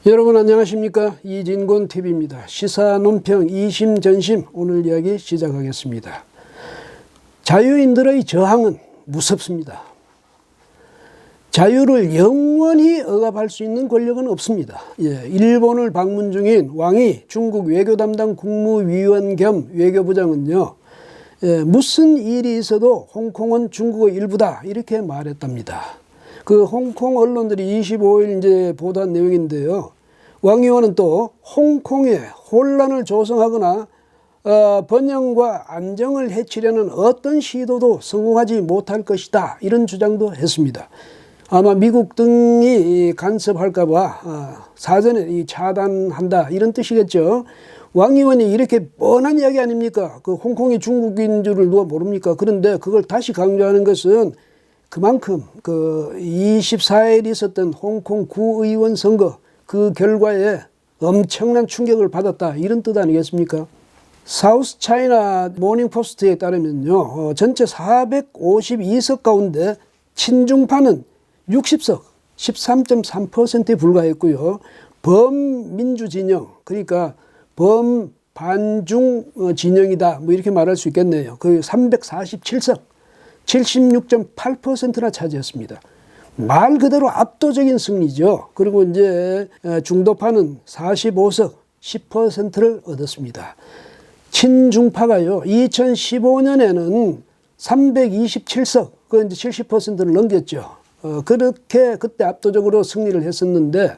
여러분 안녕하십니까? 이진곤 TV입니다. 시사 논평 이심전심 오늘 이야기 시작하겠습니다. 자유인들의 저항은 무섭습니다. 자유를 영원히 억압할 수 있는 권력은 없습니다. 일본을 방문 중인 왕이 중국 외교 담당 국무위원 겸 외교부장은요, 무슨 일이 있어도 홍콩은 중국의 일부다 이렇게 말했답니다. 그 홍콩 언론들이 25일 이제 보도한 내용인데요. 왕 의원은 또 홍콩에 혼란을 조성하거나 번영과 안정을 해치려는 어떤 시도도 성공하지 못할 것이다 이런 주장도 했습니다. 아마 미국 등이 간섭할까 봐 사전에 차단한다 이런 뜻이겠죠. 왕 의원이 이렇게 뻔한 이야기 아닙니까? 그 홍콩이 중국인 줄을 누가 모릅니까? 그런데 그걸 다시 강조하는 것은 그만큼 그 24일 있었던 홍콩 구의원 선거 그 결과에 엄청난 충격을 받았다 이런 뜻 아니겠습니까? 사우스 차이나 모닝포스트에 따르면요, 전체 452석 가운데 친중파는 60석 13.3%에 불과했고요. 범민주 진영, 그러니까 범반중 진영이다 뭐 이렇게 말할 수 있겠네요. 그 347석 76.8%나 차지했습니다. 말 그대로 압도적인 승리죠. 그리고 이제 중도파는 45석 10%를 얻었습니다. 친중파가요, 2015년에는 327석, 그 이제 70%를 넘겼죠. 그렇게 그때 압도적으로 승리를 했었는데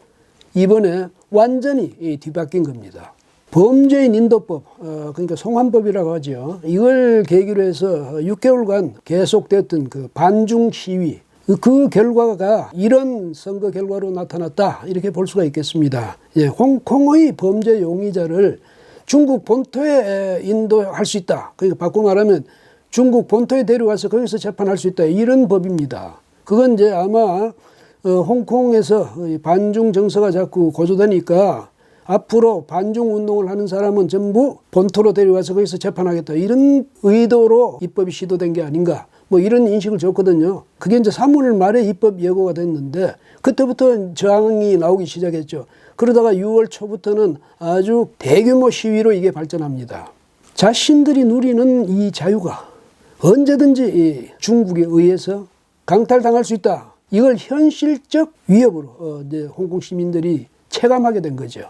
이번에 완전히 뒤바뀐 겁니다. 범죄인 인도법, 그러니까 송환법이라고 하죠. 이걸 계기로 해서 6개월간 계속됐던 그 반중 시위, 그 결과가 이런 선거 결과로 나타났다 이렇게 볼 수가 있겠습니다. 홍콩의 범죄 용의자를 중국 본토에 인도할 수 있다. 그러니까 바꿔 말하면 중국 본토에 데려가서 거기서 재판할 수 있다 이런 법입니다. 그건 이제 아마 홍콩에서 반중 정서가 자꾸 고조되니까 앞으로 반중 운동을 하는 사람은 전부 본토로 데려가서 거기서 재판하겠다 이런 의도로 입법이 시도된 게 아닌가 뭐 이런 인식을 줬거든요. 그게 이제 3월 말에 입법 예고가 됐는데 그때부터 저항이 나오기 시작했죠. 그러다가 6월 초부터는 아주 대규모 시위로 이게 발전합니다. 자신들이 누리는 이 자유가 언제든지 중국에 의해서 강탈당할 수 있다. 이걸 현실적 위협으로 이제 홍콩 시민들이 체감하게 된 거죠.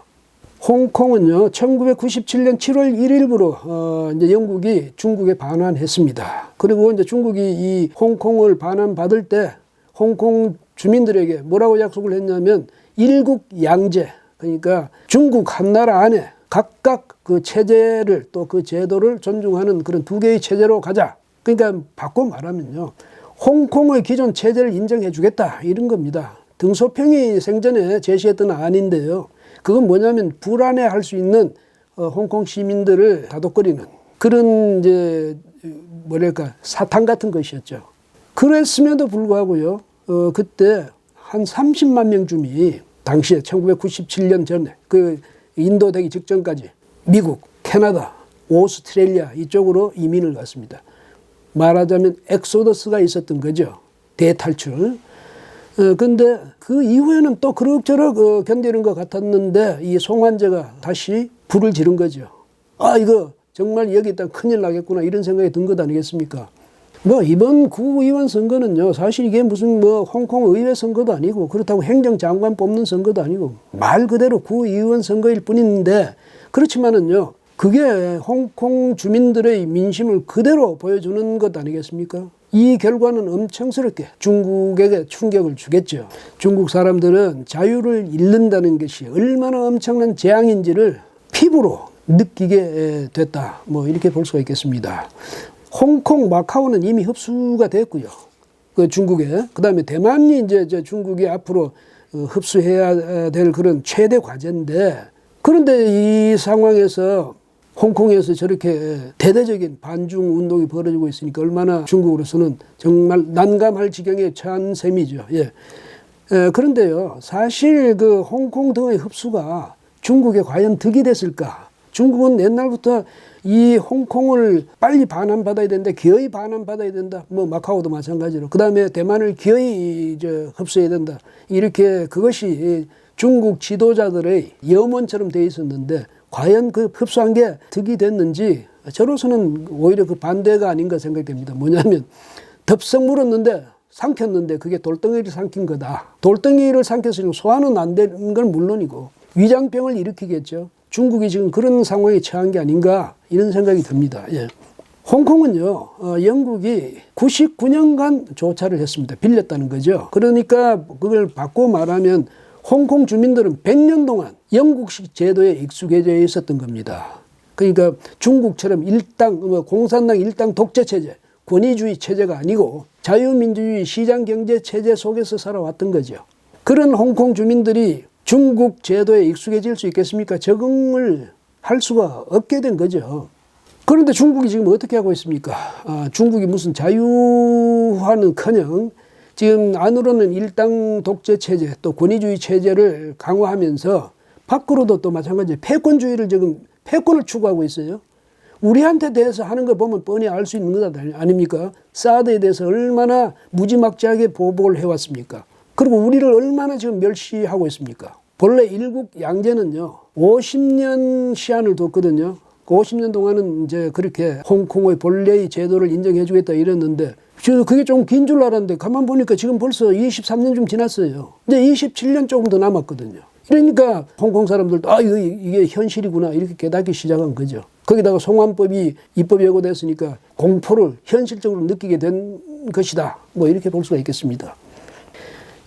홍콩은요, 1997년 7월 1일부로 이제 영국이 중국에 반환했습니다. 그리고 이제 중국이 이 홍콩을 반환받을 때 홍콩 주민들에게 뭐라고 약속을 했냐면 일국 양제, 그러니까 중국 한 나라 안에 각각 그 체제를 또 그 제도를 존중하는 그런 두 개의 체제로 가자. 그러니까 바꿔 말하면요, 홍콩의 기존 체제를 인정해 주겠다 이런 겁니다. 등소평이 생전에 제시했던 안인데요. 그건 뭐냐면 불안해할 수 있는 홍콩 시민들을 다독거리는 그런 이제 뭐랄까 사탕 같은 것이었죠. 그랬음에도 불구하고요, 그때 한 30만 명쯤이 당시에 1997년 전에 그 인도 되기 직전까지 미국, 캐나다, 오스트레일리아 이쪽으로 이민을 갔습니다. 말하자면 엑소더스가 있었던 거죠. 대탈출. 근데 그 이후에는 또 그럭저럭 견디는 것 같았는데 이 송환제가 다시 불을 지른 거죠. 아, 이거 정말 여기 있다 큰일 나겠구나 이런 생각이 든 것 아니겠습니까? 뭐 이번 구의원 선거는요, 사실 이게 무슨 뭐 홍콩 의회 선거도 아니고 그렇다고 행정장관 뽑는 선거도 아니고 말 그대로 구의원 선거일 뿐인데, 그렇지만은요, 그게 홍콩 주민들의 민심을 그대로 보여주는 것 아니겠습니까? 이 결과는 엄청스럽게 중국에게 충격을 주겠죠. 중국 사람들은 자유를 잃는다는 것이 얼마나 엄청난 재앙인지를 피부로 느끼게 됐다. 뭐 이렇게 볼 수가 있겠습니다. 홍콩, 마카오는 이미 흡수가 됐고요. 그 중국에. 그 다음에 대만이 이제 중국이 앞으로 흡수해야 될 그런 최대 과제인데, 그런데 이 상황에서 홍콩에서 저렇게 대대적인 반중 운동이 벌어지고 있으니까 얼마나 중국으로서는 정말 난감할 지경에 처한 셈이죠. 그런데요, 사실 그 홍콩 등의 흡수가 중국에 과연 득이 됐을까? 중국은 옛날부터 이 홍콩을 빨리 반환받아야 된다, 기어이 반환받아야 된다. 뭐 마카오도 마찬가지로. 그 다음에 대만을 기어이 흡수해야 된다. 이렇게 그것이 중국 지도자들의 염원처럼 돼 있었는데 과연 그 흡수한 게 득이 됐는지 저로서는 오히려 그 반대가 아닌가 생각됩니다. 뭐냐면 덥석 물었는데 삼켰는데 그게 돌덩이를 삼킨 거다. 돌덩이를 삼켰으니 소화는 안 되는 건 물론이고 위장병을 일으키겠죠. 중국이 지금 그런 상황에 처한 게 아닌가 이런 생각이 듭니다. 예. 홍콩은요, 영국이 99년간 조차를 했습니다. 빌렸다는 거죠. 그러니까 그걸 바꿔 말하면 홍콩 주민들은 100년 동안 영국식 제도에 익숙해져 있었던 겁니다. 그러니까 중국처럼 공산당 일당 독재 체제, 권위주의 체제가 아니고 자유민주주의 시장경제 체제 속에서 살아왔던 거죠. 그런 홍콩 주민들이 중국 제도에 익숙해질 수 있겠습니까? 적응을 할 수가 없게 된 거죠. 그런데 중국이 지금 어떻게 하고 있습니까? 중국이 무슨 자유화는커녕 지금 안으로는 일당 독재 체제 또 권위주의 체제를 강화하면서 밖으로도 또 마찬가지 패권주의를 지금 패권을 추구하고 있어요. 우리한테 대해서 하는 거 보면 뻔히 알 수 있는 것 아닙니까? 사드에 대해서 얼마나 무지막지하게 보복을 해왔습니까? 그리고 우리를 얼마나 지금 멸시하고 있습니까? 본래 일국 양제는요, 50년 시한을 뒀거든요. 50년 동안은 이제 그렇게 홍콩의 본래의 제도를 인정해주겠다 이랬는데, 그게 좀 긴 줄 알았는데, 가만 보니까 지금 벌써 23년 좀 지났어요. 이제 27년 조금 더 남았거든요. 그러니까 홍콩 사람들도 이게 현실이구나 이렇게 깨닫기 시작한 거죠. 거기다가 송환법이 입법 예고됐으니까 공포를 현실적으로 느끼게 된 것이다. 뭐 이렇게 볼 수가 있겠습니다.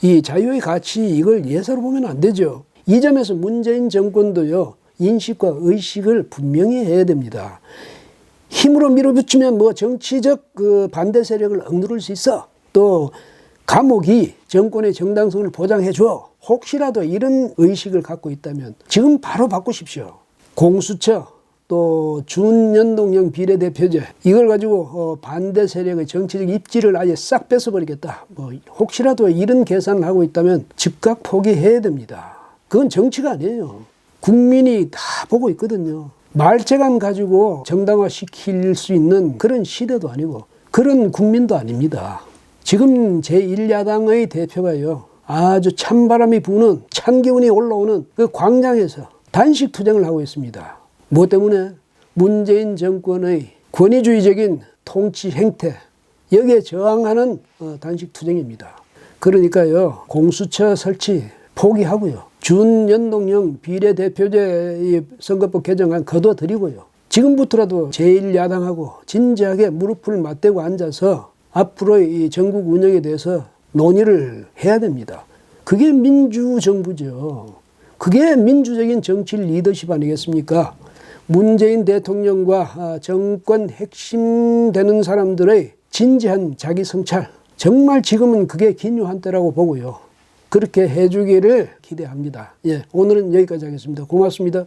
이 자유의 가치 이걸 예사로 보면 안 되죠. 이 점에서 문재인 정권도요. 인식과 의식을 분명히 해야 됩니다. 힘으로 밀어붙이면 뭐 정치적 그 반대 세력을 억누를 수 있어. 또 감옥이 정권의 정당성을 보장해 줘. 혹시라도 이런 의식을 갖고 있다면 지금 바로 바꾸십시오. 공수처 또 준연동형 비례대표제 이걸 가지고 반대 세력의 정치적 입지를 아예 싹 뺏어버리겠다. 뭐 혹시라도 이런 계산을 하고 있다면 즉각 포기해야 됩니다. 그건 정치가 아니에요. 국민이 다 보고 있거든요. 말재간 가지고 정당화시킬 수 있는 그런 시대도 아니고 그런 국민도 아닙니다. 지금 제1야당의 대표가요. 아주 찬바람이 부는 찬기운이 올라오는 그 광장에서 단식 투쟁을 하고 있습니다. 무엇 때문에? 문재인 정권의 권위주의적인 통치 행태 여기에 저항하는 단식 투쟁입니다. 그러니까요. 공수처 설치 포기하고요. 준연동형 비례대표제 선거법 개정안 거둬들이고요. 지금부터라도 제1야당하고 진지하게 무릎을 맞대고 앉아서 앞으로의 이 전국 운영에 대해서 논의를 해야 됩니다. 그게 민주정부죠. 그게 민주적인 정치 리더십 아니겠습니까? 문재인 대통령과 정권 핵심 되는 사람들의 진지한 자기 성찰. 정말 지금은 그게 기묘한 때라고 보고요. 그렇게 해주기를 기대합니다. 오늘은 여기까지 하겠습니다. 고맙습니다.